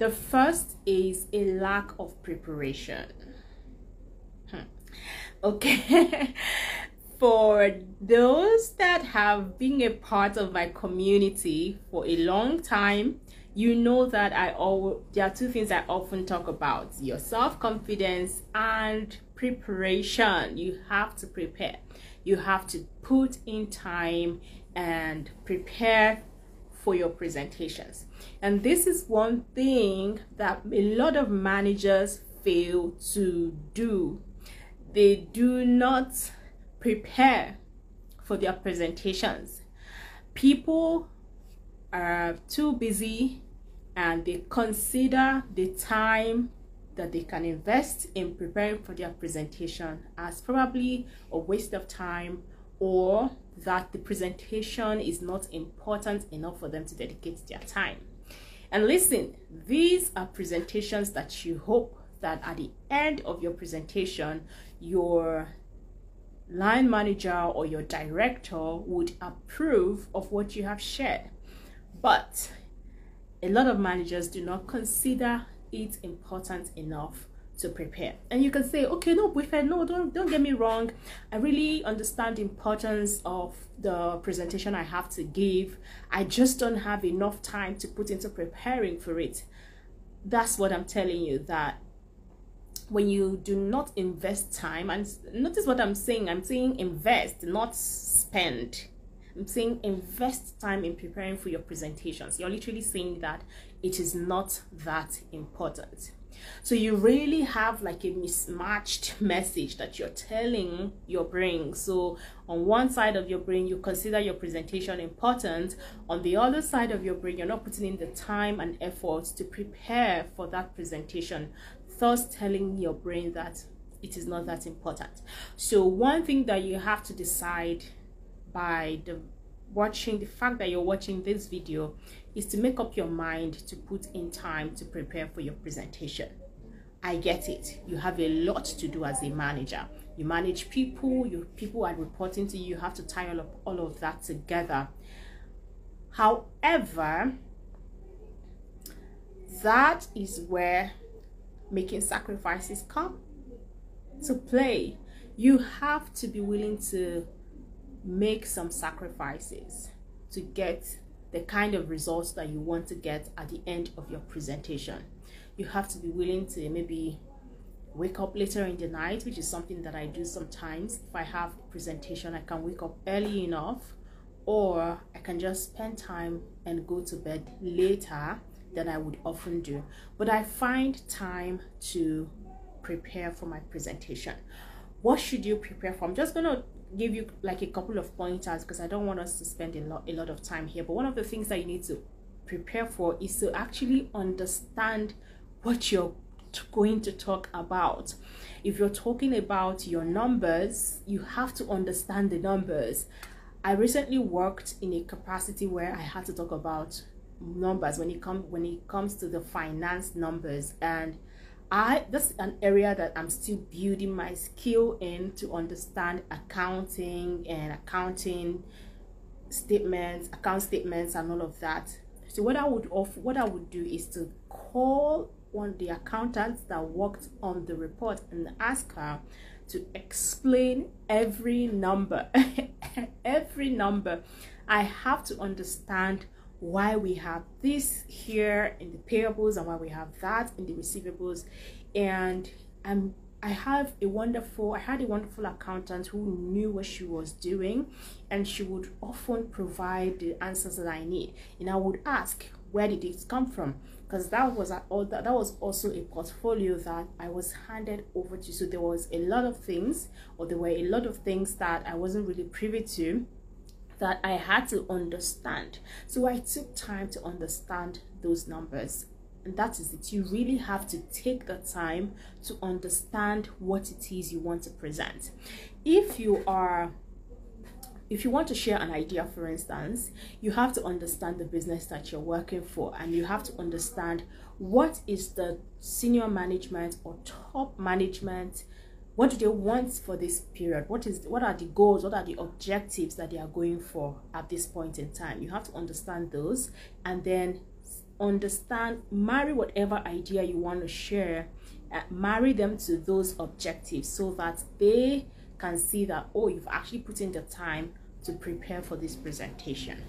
The first is a lack of preparation. Okay. For those that have been a part of my community for a long time, you know that there are two things I often talk about: your self-confidence and preparation. You have to prepare. You have to put in time and prepare for your presentations. And this is one thing that a lot of managers fail to do. They do not prepare for their presentations. People are too busy and they consider the time that they can invest in preparing for their presentation as probably a waste of time, or that the presentation is not important enough for them to dedicate their time. And listen, these are presentations that you hope that at the end of your presentation, your line manager or your director would approve of what you have shared. But a lot of managers do not consider it important enough to prepare. And you can say, okay, no, Buife, no, don't get me wrong. I really understand the importance of the presentation I have to give. I just don't have enough time to put into preparing for it. That's what I'm telling you, that when you do not invest time, and notice what I'm saying invest, not spend. I'm saying invest time in preparing for your presentations. You're literally saying that it is not that important. So you really have like a mismatched message that you're telling your brain. So on one side of your brain, you consider your presentation important. On the other side of your brain, you're not putting in the time and effort to prepare for that presentation, thus telling your brain that it is not that important. So one thing that you have to decide by the fact that you're watching this video is to make up your mind to put in time to prepare for your presentation. I get it. You have a lot to do as a manager. You manage people, people are reporting to you. You have to tie all of that together. However, that is where making sacrifices come to play. You have to be willing to make some sacrifices to get the kind of results that you want to get at the end of your presentation. You have to be willing to maybe wake up later in the night, which is something that I do sometimes. If I have a presentation, I can wake up early enough, or I can just spend time and go to bed later than I would often do. But I find time to prepare for my presentation. What should you prepare for? I'm just going to give you like a couple of pointers because I don't want us to spend a lot of time here. But one of the things that you need to prepare for is to actually understand what you're going to talk about. If you're talking about your numbers, you have to understand the numbers. I recently worked in a capacity where I had to talk about numbers when it comes to the finance numbers, and that's an area that I'm still building my skill in, to understand accounting and account statements and all of that. So what I would do is to call one of the accountants that worked on the report and ask her to explain every number. Every number. I have to understand why we have this here in the payables and why we have that in the receivables. And I had a wonderful accountant who knew what she was doing, and she would often provide the answers that I need. And I would ask, where did it come from? Because that was also a portfolio that I was handed over to. So there were a lot of things that I wasn't really privy to, that I had to understand. So I took time to understand those numbers. And that is it. You really have to take the time to understand what it is you want to present. If you want to share an idea, for instance, you have to understand the business that you're working for, and you have to understand what is the senior management or top management, what do they want for this period, what are the goals, what are the objectives that they are going for at this point in time. You have to understand those, and then understand, marry whatever idea you want to share, marry them to those objectives so that they can see that, oh, you've actually put in the time to prepare for this presentation.